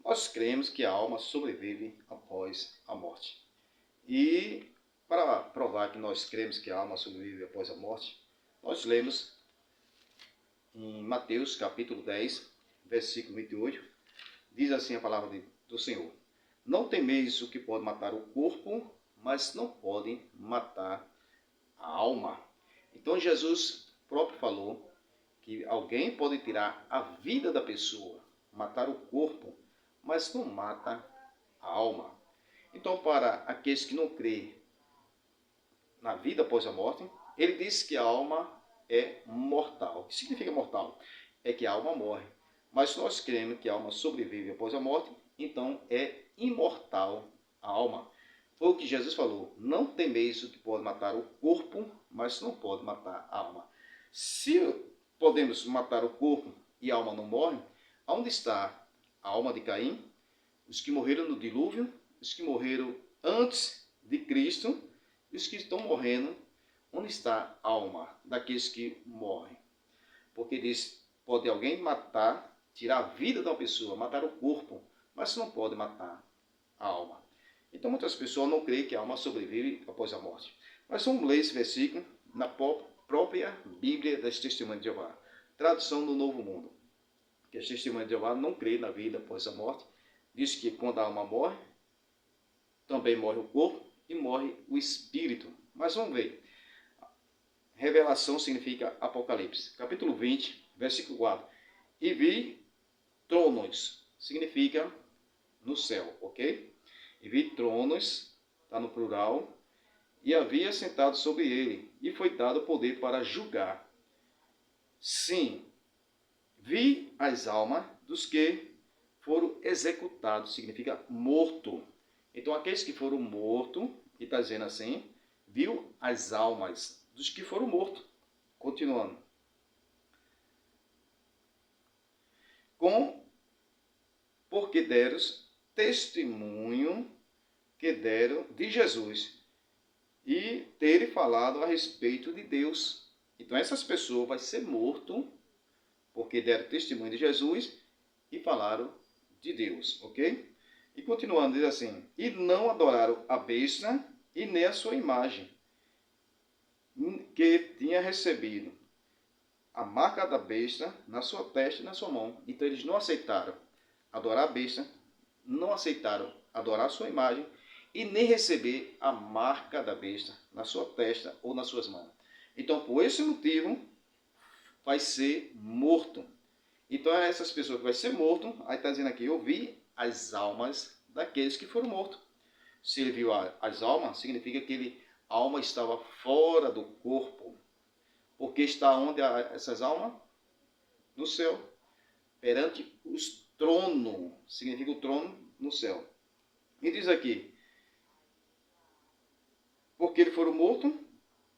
Nós cremos que a alma sobrevive após a morte. E para provar que nós cremos que a alma sobrevive após a morte, nós lemos em Mateus capítulo 10, versículo 28, diz assim a palavra do Senhor: Não temeis o que pode matar o corpo, mas não pode matar a alma. Então Jesus próprio falou que alguém pode tirar a vida da pessoa, matar o corpo, mas não mata a alma. Então, para aqueles que não creem na vida após a morte, ele diz que a alma é mortal. O que significa mortal? É que a alma morre. Mas se nós cremos que a alma sobrevive após a morte, então é imortal a alma. Foi o que Jesus falou: não temeis o que pode matar o corpo, mas não pode matar a alma. Se podemos matar o corpo e a alma não morre, onde está a alma de Caim? Os que morreram no dilúvio, os que morreram antes de Cristo, e os que estão morrendo, onde está a alma daqueles que morrem? Porque diz, pode alguém matar, tirar a vida de uma pessoa, matar o corpo, mas não pode matar a alma. Então muitas pessoas não creem que a alma sobrevive após a morte. Mas vamos ler esse versículo na própria Bíblia das Testemunhas de Jeová, tradução do Novo Mundo. Que as Testemunhas de Jeová não creem na vida após a morte. Diz que quando a alma morre, também morre o corpo e morre o espírito. Mas vamos ver. Revelação significa Apocalipse. Capítulo 20, versículo 4. E vi tronos, significa no céu, ok? E vi tronos, está no plural, e havia sentado sobre ele, e foi dado poder para julgar. Sim, vi as almas dos que foram executados, significa morto. Então, aqueles que foram mortos, e está dizendo assim, viu as almas dos que foram mortos. Continuando. Porque deram testemunho que deram de Jesus e terem falado a respeito de Deus. Então, essas pessoas vão ser mortas porque deram testemunho de Jesus e falaram de Deus, ok? E continuando, diz assim, e não adoraram a besta e nem a sua imagem, que tinha recebido a marca da besta na sua testa e na sua mão. Então eles não aceitaram adorar a besta, não aceitaram adorar a sua imagem e nem receber a marca da besta na sua testa ou nas suas mãos. Então, por esse motivo, vai ser morto. Então, essas pessoas que vai ser morto, aí está dizendo aqui, eu vi as almas daqueles que foram mortos. Se ele viu as almas, significa que a alma estava fora do corpo. Porque está onde essas almas? No céu. Perante os tronos. Significa o trono no céu. E diz aqui, porque eles foram mortos,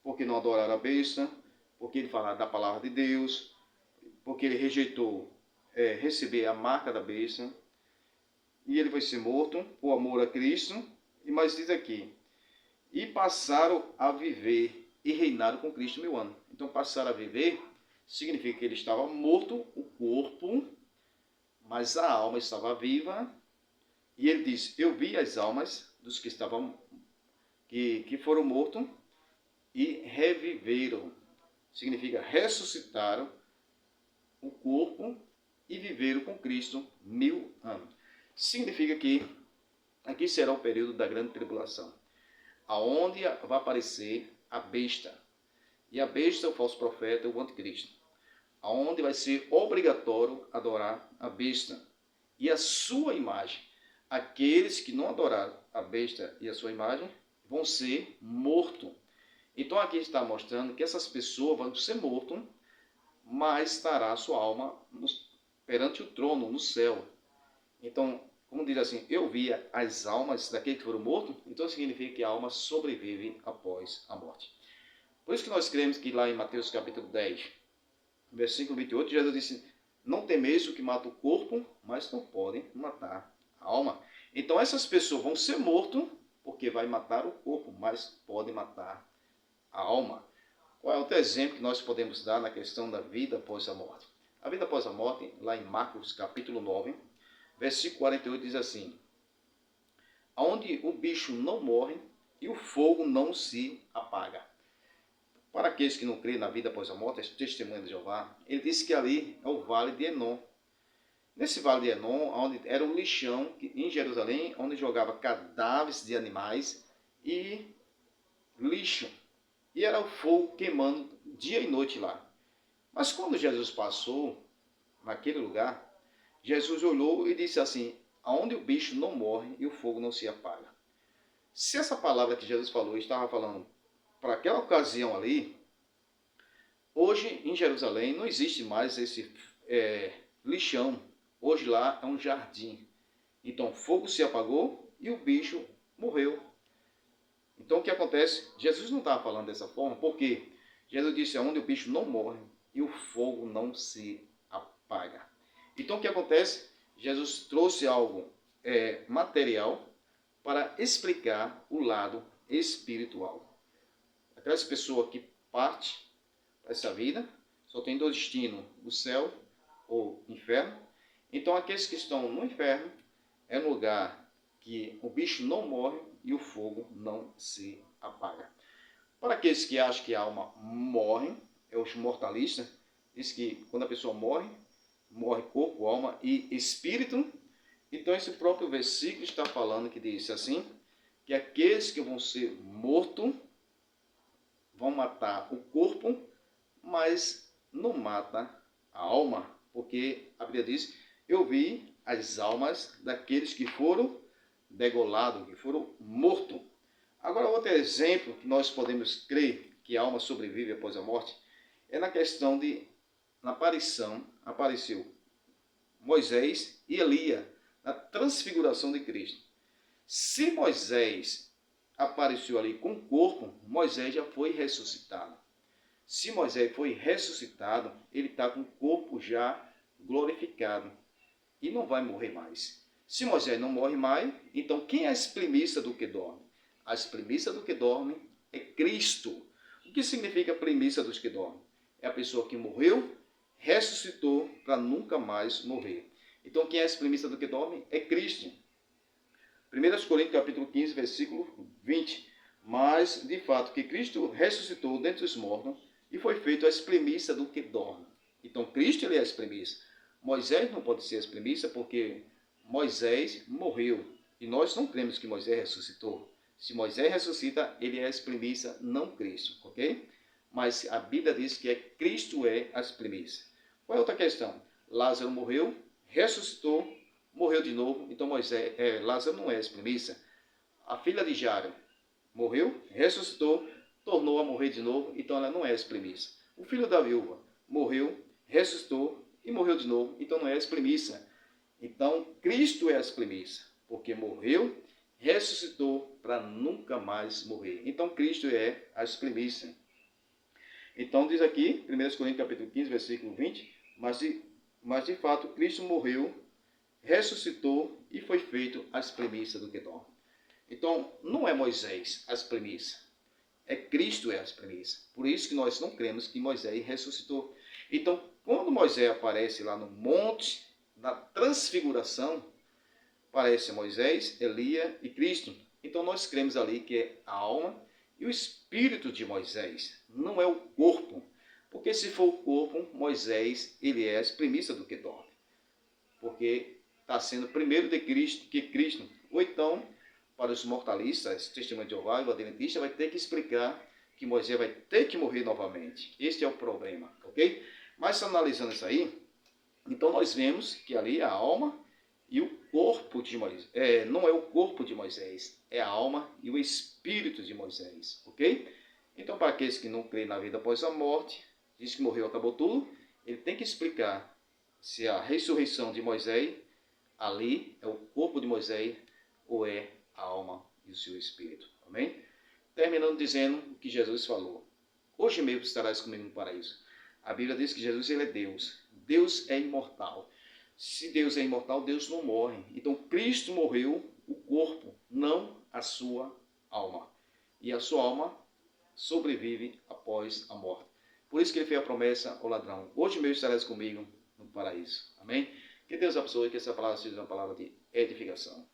porque não adoraram a besta, porque ele falaram da palavra de Deus, porque ele rejeitou receber a marca da besta, e ele vai ser morto por amor a Cristo. E mais diz aqui, e passaram a viver e reinaram com Cristo 1000 anos. Então, passaram a viver significa que ele estava morto, o corpo, mas a alma estava viva. E ele diz, eu vi as almas dos que estavam, que foram mortos e reviveram. Significa ressuscitaram o corpo e viveram com Cristo 1000 anos. Significa que aqui será o período da grande tribulação, aonde vai aparecer a besta. E a besta é o falso profeta, o anticristo. Aonde vai ser obrigatório adorar a besta e a sua imagem. Aqueles que não adoraram a besta e a sua imagem vão ser mortos. Então aqui está mostrando que essas pessoas vão ser mortas, mas estará a sua alma perante o trono, no céu. Então, como diz assim, eu vi as almas daqueles que foram mortos, então significa que a alma sobrevive após a morte. Por isso que nós cremos que lá em Mateus capítulo 10, versículo 28, Jesus disse, não temeis o que mata o corpo, mas não podem matar a alma. Então essas pessoas vão ser mortas, porque vai matar o corpo, mas podem matar a alma. Qual é outro exemplo que nós podemos dar na questão da vida após a morte? A vida após a morte, lá em Marcos capítulo 9, versículo 48 diz assim: onde o bicho não morre e o fogo não se apaga. Para aqueles que não creem na vida após a morte, é testemunha de Jeová, ele disse que ali é o vale de Enom. Nesse vale de Enom, onde era um lixão em Jerusalém, onde jogava cadáveres de animais e lixo. E era o fogo queimando dia e noite lá. Mas quando Jesus passou naquele lugar, Jesus olhou e disse assim: aonde o bicho não morre e o fogo não se apaga. Se essa palavra que Jesus falou estava falando para aquela ocasião ali, hoje em Jerusalém não existe mais esse lixão. Hoje lá é um jardim. Então o fogo se apagou e o bicho morreu. Então o que acontece? Jesus não estava falando dessa forma, porque Jesus disse: onde o bicho não morre e o fogo não se apaga. Então o que acontece? Jesus trouxe algo material para explicar o lado espiritual. Aquelas pessoas que partem para essa vida só tem dois destinos: o céu ou o inferno. Então aqueles que estão no inferno é um lugar que o bicho não morre e o fogo não se apaga. Para aqueles que acham que a alma morre, é os mortalistas, diz que quando a pessoa morre, morre corpo, alma e espírito. Então esse próprio versículo está falando que diz assim, que aqueles que vão ser mortos vão matar o corpo, mas não mata a alma, porque a Bíblia diz: eu vi as almas daqueles que foram degolados, que foram mortos. Agora, outro exemplo que nós podemos crer que a alma sobrevive após a morte é na questão de, na aparição, apareceu Moisés e Elias, na transfiguração de Cristo. Se Moisés apareceu ali com o corpo, Moisés já foi ressuscitado. Se Moisés foi ressuscitado, ele está com o corpo já glorificado e não vai morrer mais. Se Moisés não morre mais, então quem é as primícias do que dorme? As primícias do que dorme é Cristo. O que significa primícia dos que dormem? É a pessoa que morreu, ressuscitou para nunca mais morrer. Então quem é as primícias do que dorme? É Cristo. 1 Coríntios capítulo 15, versículo 20. Mas, de fato, que Cristo ressuscitou dentre os mortos e foi feito as primícias do que dorme. Então, Cristo ele é as primícias. Moisés não pode ser as primícias porque Moisés morreu. E nós não cremos que Moisés ressuscitou. Se Moisés ressuscita, ele é as primícias, não Cristo, ok? Mas a Bíblia diz que Cristo é as primícias. Qual é outra questão? Lázaro morreu, ressuscitou, morreu de novo. Então Lázaro não é as primícias. A filha de Jairo morreu, ressuscitou, tornou a morrer de novo, então ela não é as primícias. O filho da viúva morreu, ressuscitou e morreu de novo, então não é as primícias. Então Cristo é as primícias, porque morreu, ressuscitou para nunca mais morrer. Então Cristo é as primícias. Então diz aqui, 1 Coríntios capítulo 15, versículo 20, mas de fato Cristo morreu, ressuscitou e foi feito as primícias do que dorme. Então, não é Moisés as primícias, é Cristo as primícias. Por isso que nós não cremos que Moisés ressuscitou. Então, quando Moisés aparece lá no monte da transfiguração, aparece Moisés, Elias e Cristo. Então, nós cremos ali que é a alma e o espírito de Moisés, não é o corpo. Porque se for o corpo, Moisés, ele é as primícias do que dorme. Porque está sendo primeiro de Cristo que Cristo. Ou então, para os mortalistas, testemunho de Jeová e o adventista, vai ter que explicar que Moisés vai ter que morrer novamente. Este é o problema, ok? Mas analisando isso aí, então nós vemos que ali a alma e o corpo de Moisés, não é o corpo de Moisés, é a alma e o espírito de Moisés, ok? Então para aqueles que não creem na vida após a morte, diz que morreu, acabou tudo, ele tem que explicar se a ressurreição de Moisés ali é o corpo de Moisés ou é a alma e o seu espírito. Amém? Terminando dizendo o que Jesus falou. Hoje mesmo estarás comigo no paraíso. A Bíblia diz que Jesus ele é Deus. Deus é imortal. Se Deus é imortal, Deus não morre. Então Cristo morreu o corpo, não a sua alma. E a sua alma sobrevive após a morte. Por isso que ele fez a promessa ao ladrão. Hoje mesmo estarás comigo no paraíso. Amém? Que Deus abençoe, que essa palavra seja uma palavra de edificação.